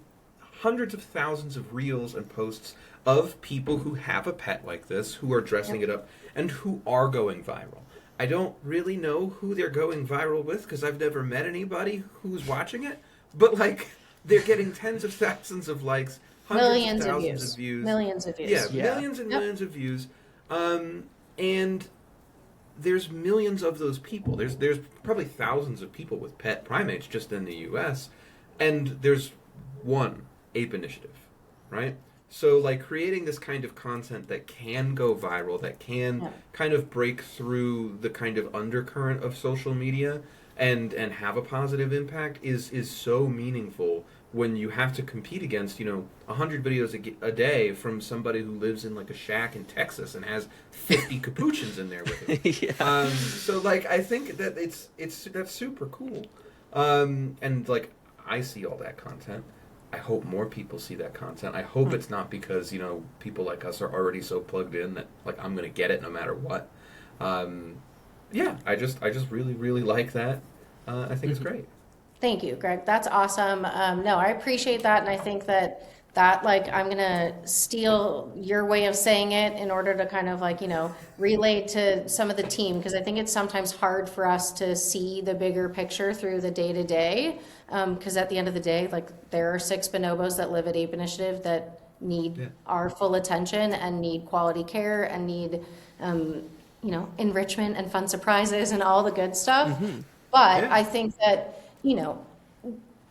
hundreds of thousands of reels and posts of people who have a pet like this, who are dressing it up, and who are going viral. I don't really know who they're going viral with, because I've never met anybody who's watching it, but like they're getting tens of thousands of likes, hundreds of thousands of views. Millions of views. Millions and millions of views. And there's millions of those people. There's probably thousands of people with pet primates just in the U.S., and there's one Ape Initiative, right? So, like, creating this kind of content that can go viral, that can kind of break through the kind of undercurrent of social media and have a positive impact is so meaningful when you have to compete against, 100 videos a day from somebody who lives in, like, a shack in Texas and has 50 capuchins in there with him. So, like, I think that that's super cool. And, like, I see all that content. I hope more people see that content. I hope it's not because, people like us are already so plugged in that, like, I'm going to get it no matter what. I just really, really like that. I think it's great. Thank you, Greg. That's awesome. No, I appreciate that, and I think that like I'm gonna steal your way of saying it in order to kind of like relate to some of the team, because I think it's sometimes hard for us to see the bigger picture through the day to day. Because at the end of the day, like there are 6 bonobos that live at Ape Initiative that need our full attention and need quality care and need enrichment and fun surprises and all the good stuff. But I think that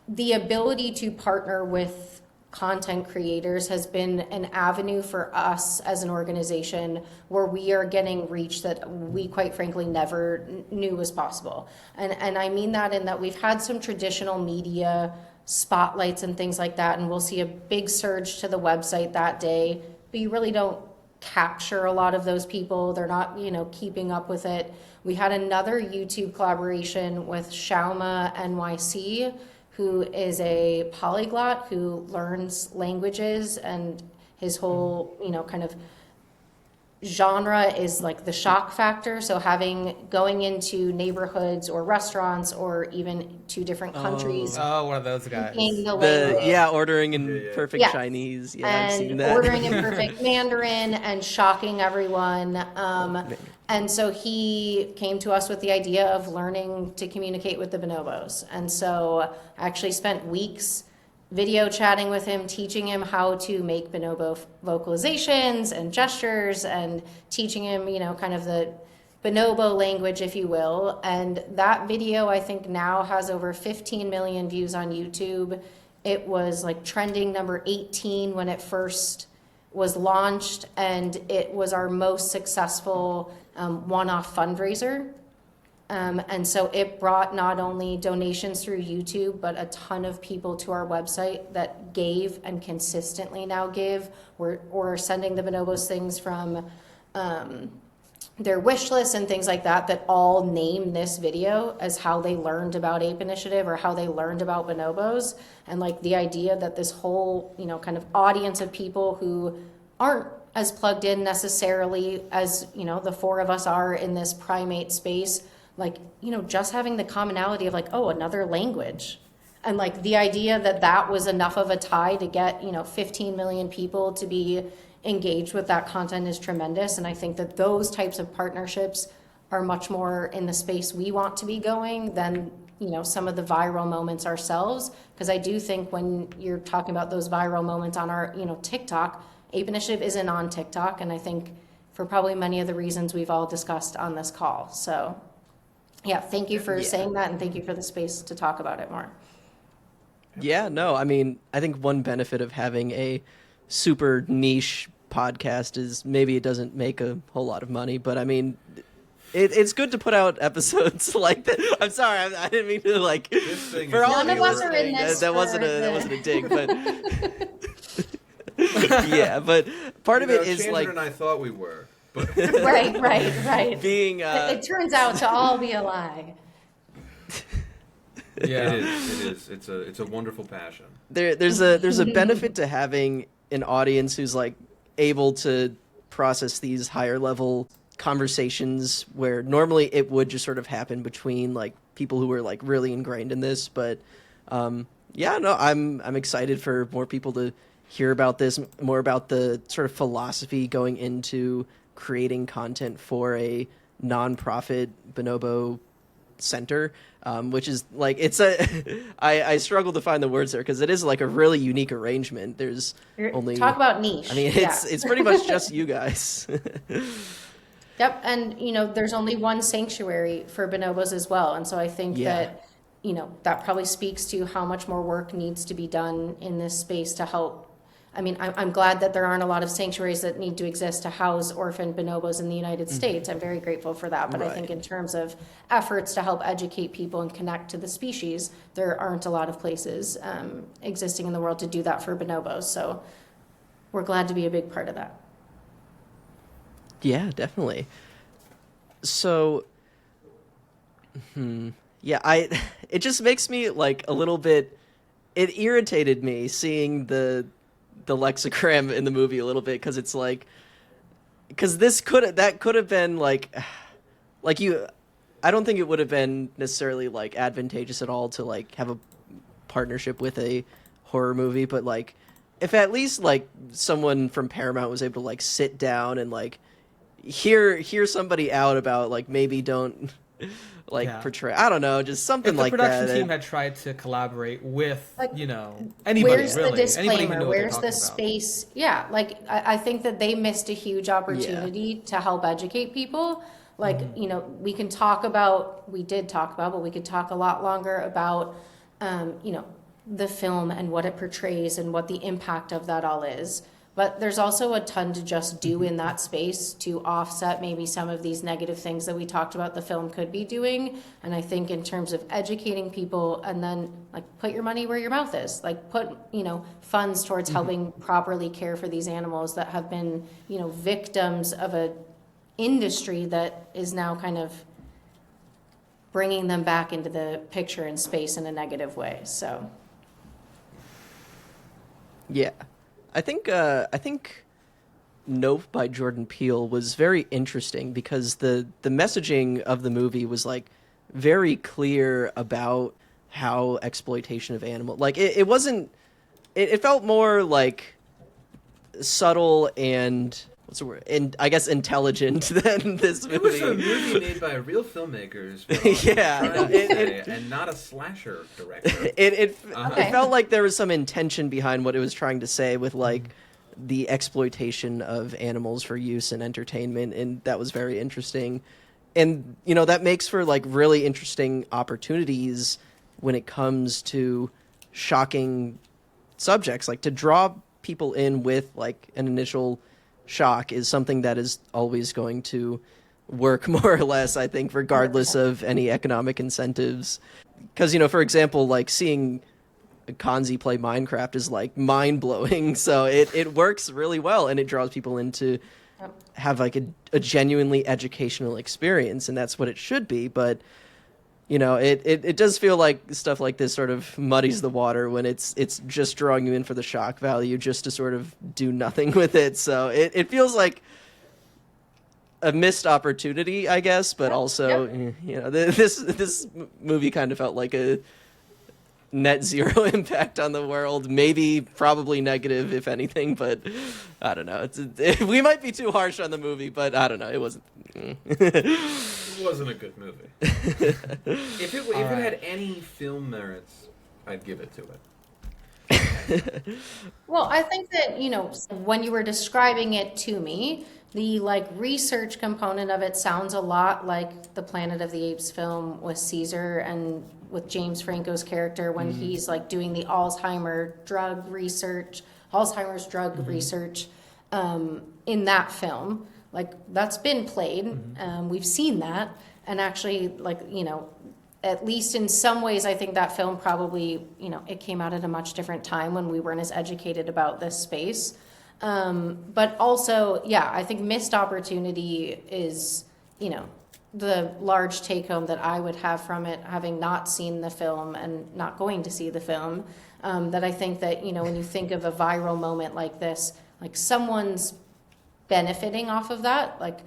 the ability to partner with content creators has been an avenue for us as an organization where we are getting reach that we quite frankly never knew was possible. And I mean that in that we've had some traditional media spotlights and things like that, and we'll see a big surge to the website that day, but you really don't capture a lot of those people. They're not, keeping up with it. We had another YouTube collaboration with Shauma NYC, who is a polyglot who learns languages, and his whole, kind of genre is like the shock factor. So going into neighborhoods or restaurants or even to different countries. Oh, one of those guys. Speaking the language. Ordering in perfect Chinese. Yeah, I've seen And that. ordering in perfect Mandarin and shocking everyone. And so he came to us with the idea of learning to communicate with the bonobos. And so I actually spent weeks video chatting with him, teaching him how to make bonobo vocalizations and gestures, and teaching him, kind of the bonobo language, if you will. And that video, I think, now has over 15 million views on YouTube. It was like trending number 18 when it first was launched, and it was our most successful one-off fundraiser. And so it brought not only donations through YouTube, but a ton of people to our website that gave and consistently now give. We're sending the bonobos things from their wish lists and things like that all name this video as how they learned about Ape Initiative or how they learned about bonobos. And like the idea that this whole, kind of audience of people who aren't as plugged in necessarily as, the 4 of us are in this primate space, like, just having the commonality of like, oh, another language. And like the idea that was enough of a tie to get, 15 million people to be engaged with that content is tremendous. And I think that those types of partnerships are much more in the space we want to be going than, some of the viral moments ourselves. Because I do think when you're talking about those viral moments on our, TikTok, Ape Initiative isn't on TikTok. And I think for probably many of the reasons we've all discussed on this call. So yeah, thank you for saying that, and thank you for the space to talk about it more. Yeah, no, I mean, I think one benefit of having a super niche podcast is maybe it doesn't make a whole lot of money, but I mean, it's good to put out episodes like that. I'm sorry, I didn't mean to like. For all None of us are in this. That wasn't a dig, but yeah, but part of it is Chandler like. and I thought we were. But Right. Being it turns out to all be a lie. Yeah, it is. It's a wonderful passion. There's a benefit to having an audience who's like able to process these higher level conversations where normally it would just sort of happen between like people who are like really ingrained in this. But I'm excited for more people to hear about this, more about the sort of philosophy going into creating content for a nonprofit bonobo center, which is like I struggle to find the words there because it is like a really unique arrangement. There's only talk about niche. I mean, it's pretty much just you guys. Yep, and there's only one sanctuary for bonobos as well, and so I think that that probably speaks to how much more work needs to be done in this space to help. I mean, I'm glad that there aren't a lot of sanctuaries that need to exist to house orphan bonobos in the United States. I'm very grateful for that. But I think in terms of efforts to help educate people and connect to the species, there aren't a lot of places existing in the world to do that for bonobos. So we're glad to be a big part of that. Yeah, definitely. So, it just makes me like a little bit. It irritated me seeing the lexigram in the movie a little bit because it's like, because that could have been like you. I don't think it would have been necessarily like advantageous at all to like have a partnership with a horror movie, but like if at least like someone from Paramount was able to like sit down and like hear somebody out about like maybe don't like portray, I don't know, just something like that. If the production team had tried to collaborate with, Like, anybody, where's really, the disclaimer? anybody who knew what they're Where's talking the about. space? Yeah, like I think that they missed a huge opportunity to help educate people. Like, we did talk about, but we could talk a lot longer about, the film and what it portrays and what the impact of that all is. But there's also a ton to just do in that space to offset maybe some of these negative things that we talked about the film could be doing. And I think in terms of educating people, and then like put your money where your mouth is, like put, funds towards helping properly care for these animals that have been, victims of a industry that is now kind of bringing them back into the picture and space in a negative way. So yeah, I think Nope by Jordan Peele was very interesting because the messaging of the movie was like very clear about how exploitation of animal, like it wasn't, it felt more like subtle and what's the word? And I guess intelligent than this movie. It was a movie made by real filmmakers, and not a slasher director. It felt like there was some intention behind what it was trying to say with like the exploitation of animals for use and entertainment, and that was very interesting. And that makes for like really interesting opportunities when it comes to shocking subjects, like to draw people in with like an initial shock is something that is always going to work more or less, I think, regardless of any economic incentives. Because, for example, like seeing Kanzi play Minecraft is like mind-blowing. So it works really well, and it draws people in to have like a genuinely educational experience, and that's what it should be. But it does feel like stuff like this sort of muddies the water when it's just drawing you in for the shock value just to sort of do nothing with it. So it feels like a missed opportunity, I guess, but also, this movie kind of felt like a net zero impact on the world, maybe probably negative if anything, but I don't know. We might be too harsh on the movie, but I don't know. It wasn't. It wasn't a good movie. If it had any film merits, I'd give it to it. well, I think that, when you were describing it to me, the like research component of it sounds a lot like the Planet of the Apes film with Caesar and with James Franco's character when he's like doing the Alzheimer's drug research in that film. Like that's been played. We've seen that. And actually, like, at least in some ways, I think that film probably, it came out at a much different time when we weren't as educated about this space. But also, yeah, I think missed opportunity is, the large take home that I would have from it, having not seen the film and not going to see the film, that I think that, when you think of a viral moment like this, like someone's benefiting off of that, like,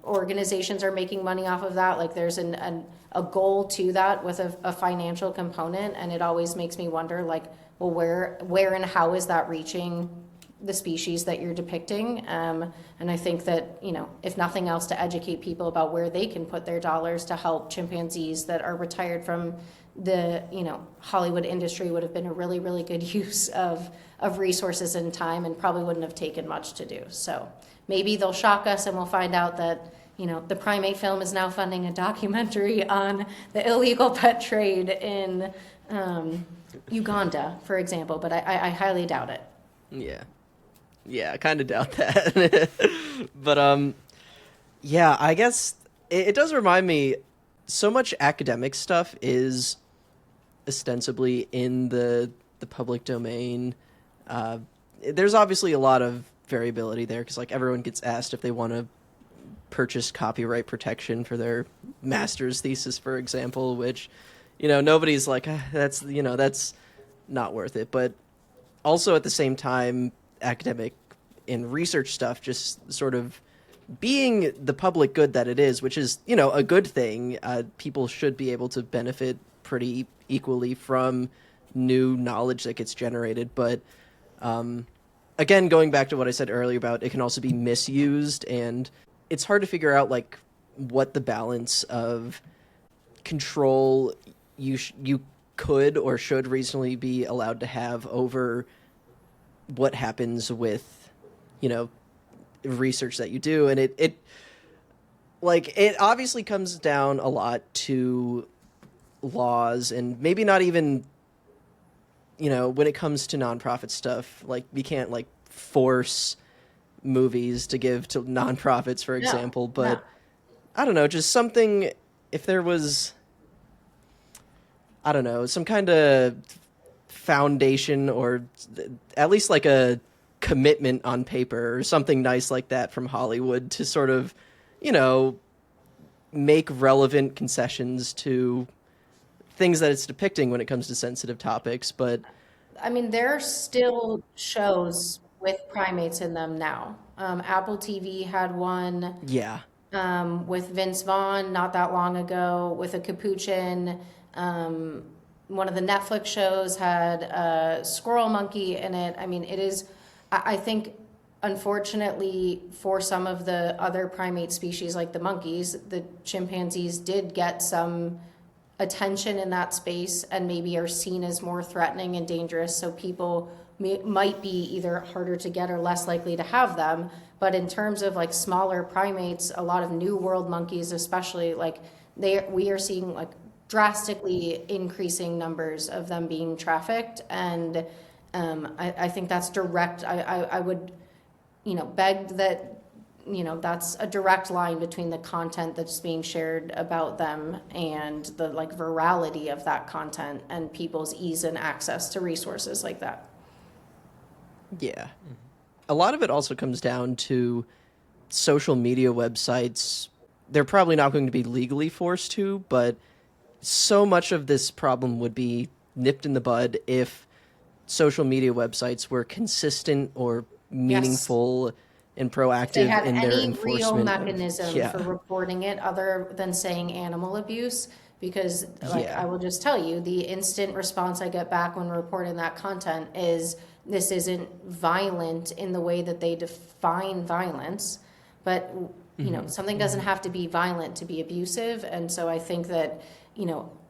organizations are making money off of that, like there's a goal to that with a financial component, and it always makes me wonder, like, well, where and how is that reaching the species that you're depicting? And I think that, if nothing else, to educate people about where they can put their dollars to help chimpanzees that are retired from the, Hollywood industry would have been a really, really good use of resources and time, and probably wouldn't have taken much to do. So maybe they'll shock us and we'll find out that, the Primate film is now funding a documentary on the illegal pet trade in Uganda, for example, but I highly doubt it. Yeah, I kind of doubt that. But, yeah, I guess it does remind me, so much academic stuff is ostensibly in the public domain. There's obviously a lot of variability there because, like, everyone gets asked if they want to purchase copyright protection for their master's thesis, for example, which, nobody's like, that's not worth it. But also at the same time, academic and research stuff just sort of being the public good that it is, which is, a good thing. People should be able to benefit pretty equally from new knowledge that gets generated. But again, going back to what I said earlier about it can also be misused, and it's hard to figure out like what the balance of control you could or should reasonably be allowed to have over what happens with, research that you do. And it obviously comes down a lot to laws, and maybe not even, when it comes to nonprofit stuff, like we can't like force movies to give to nonprofits, for example, but no. I don't know, just something, if there was, I don't know, some kind of foundation or at least like a commitment on paper or something nice like that from Hollywood to sort of, make relevant concessions to things that it's depicting when it comes to sensitive topics. But I mean, there are still shows with primates in them now. Apple TV had one yeah, with Vince Vaughn not that long ago with a capuchin. One of the Netflix shows had a squirrel monkey in it. I mean, it is, I think, unfortunately, for some of the other primate species like the monkeys, the chimpanzees did get some attention in that space and maybe are seen as more threatening and dangerous. So people might be either harder to get or less likely to have them. But in terms of like smaller primates, a lot of New World monkeys, especially, like we are seeing like drastically increasing numbers of them being trafficked. And I think that's direct. I would, beg that, that's a direct line between the content that's being shared about them and the like virality of that content and people's ease and access to resources like that. yeah. A lot of it also comes down to social media websites. They're probably not going to be legally forced to, but so much of this problem would be nipped in the bud if social media websites were consistent or meaningful and proactive They had in their any enforcement real of- mechanism yeah. for reporting it other than saying animal abuse, because Yeah. I will just tell you, the instant response I get back when reporting that content is this isn't violent in the way that they define violence, but something doesn't have to be violent to be abusive. And so I think that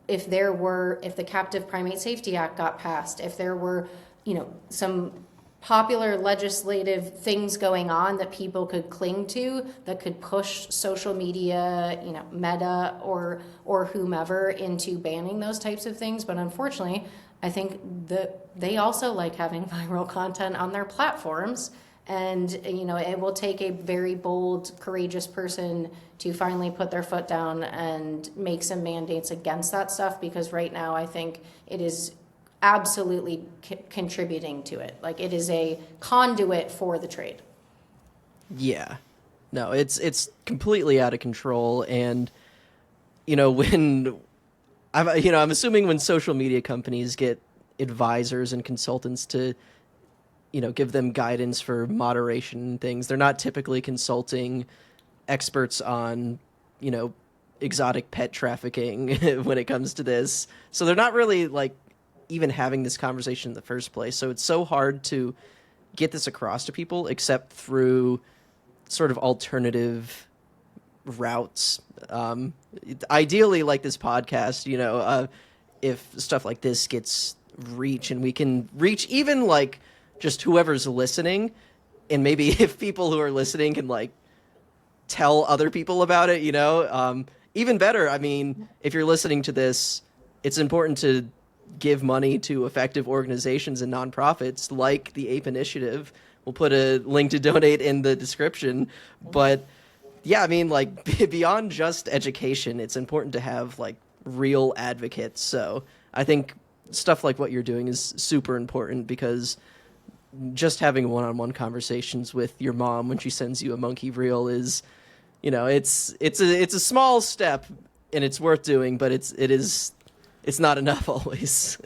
if the Captive Primate Safety Act got passed, if there were some popular legislative things going on that people could cling to that could push social media, Meta or whomever into banning those types of things. But unfortunately, I think that they also like having viral content on their platforms. And, it will take a very bold, courageous person to finally put their foot down and make some mandates against that stuff, because right now I think it is absolutely contributing to it. Like, it is a conduit for the trade. Yeah. No, it's completely out of control. And, when I'm assuming when social media companies get advisors and consultants to, give them guidance for moderation and things, they're not typically consulting experts on, exotic pet trafficking when it comes to this. So they're not really like even having this conversation in the first place. So it's so hard to get this across to people except through sort of alternative routes. Ideally, like this podcast, if stuff like this gets reach and we can reach even like just whoever's listening, and maybe if people who are listening can like tell other people about it, even better. I mean, if you're listening to this, it's important to give money to effective organizations and nonprofits like the Ape Initiative. We'll put a link to donate in the description. But yeah, I mean, like beyond just education, it's important to have like real advocates. So I think stuff like what you're doing is super important, because just having one-on-one conversations with your mom when she sends you a monkey reel is, it's a small step and it's worth doing, but it's not enough always.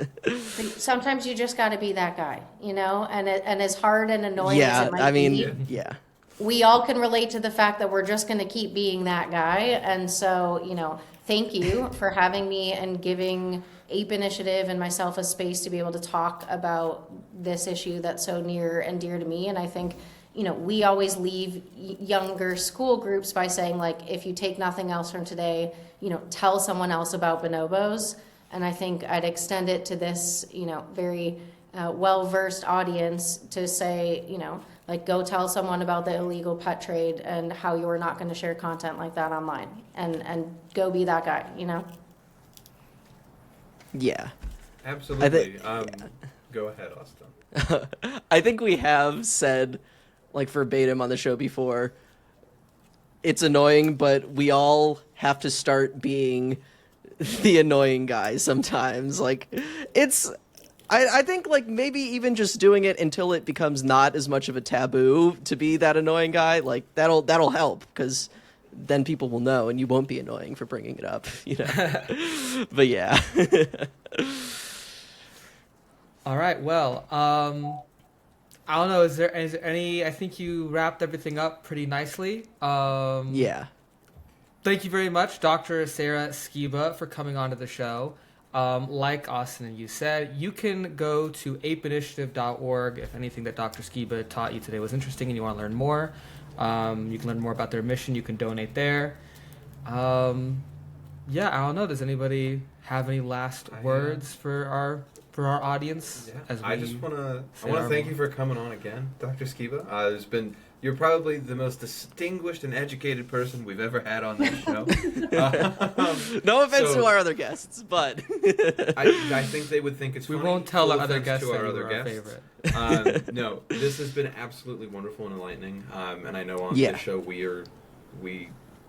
Sometimes you just got to be that guy, and as hard and annoying as Yeah, it might I mean, be. yeah. we all can relate to the fact that we're just going to keep being that guy. And so, thank you for having me and giving Ape Initiative and myself a space to be able to talk about this issue that's so near and dear to me. And I think, we always leave younger school groups by saying, like, if you take nothing else from today, tell someone else about bonobos. And I think I'd extend it to this, very well-versed audience to say, like, go tell someone about the illegal pet trade and how you are not going to share content like that online, and go be that guy, Yeah. Absolutely. Go ahead, Austin. I think we have said, like, verbatim on the show before, it's annoying, but we all have to start being the annoying guy sometimes. Like, I think, like, maybe even just doing it until it becomes not as much of a taboo to be that annoying guy, like, that'll help, because then people will know and you won't be annoying for bringing it up, But yeah. All right. Well, I don't know. Is there any? I think you wrapped everything up pretty nicely. Yeah. Thank you very much, Dr. Sara Skiba, for coming onto the show. Like Austin and you said, you can go to apeinitiative.org if anything that Dr. Skiba taught you today was interesting and you want to learn more. You can learn more about their mission. You can donate there. I don't know. Does anybody have any last words for our audience? Yeah. I want to thank you for coming on again, Dr. Skiba. You're probably the most distinguished and educated person we've ever had on this show. No offense to our other guests, but I think they would think it's funny. We won't tell No our other offense guests to that our you other were our guests. favorite. No, this has been absolutely wonderful and enlightening. And I know on this show we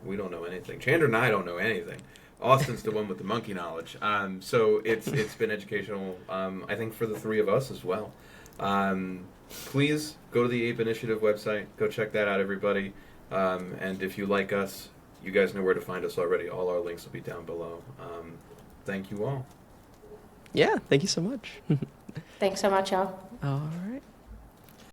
don't know anything. Chandra and I don't know anything. Austin's the one with the monkey knowledge. So it's been educational, I think, for the three of us as well. Please go to the Ape Initiative website. Go check that out, everybody. And if you like us, you guys know where to find us already. All our links will be down below. Thank you all. yeah, thank you so much. Thanks so much, y'all. All right.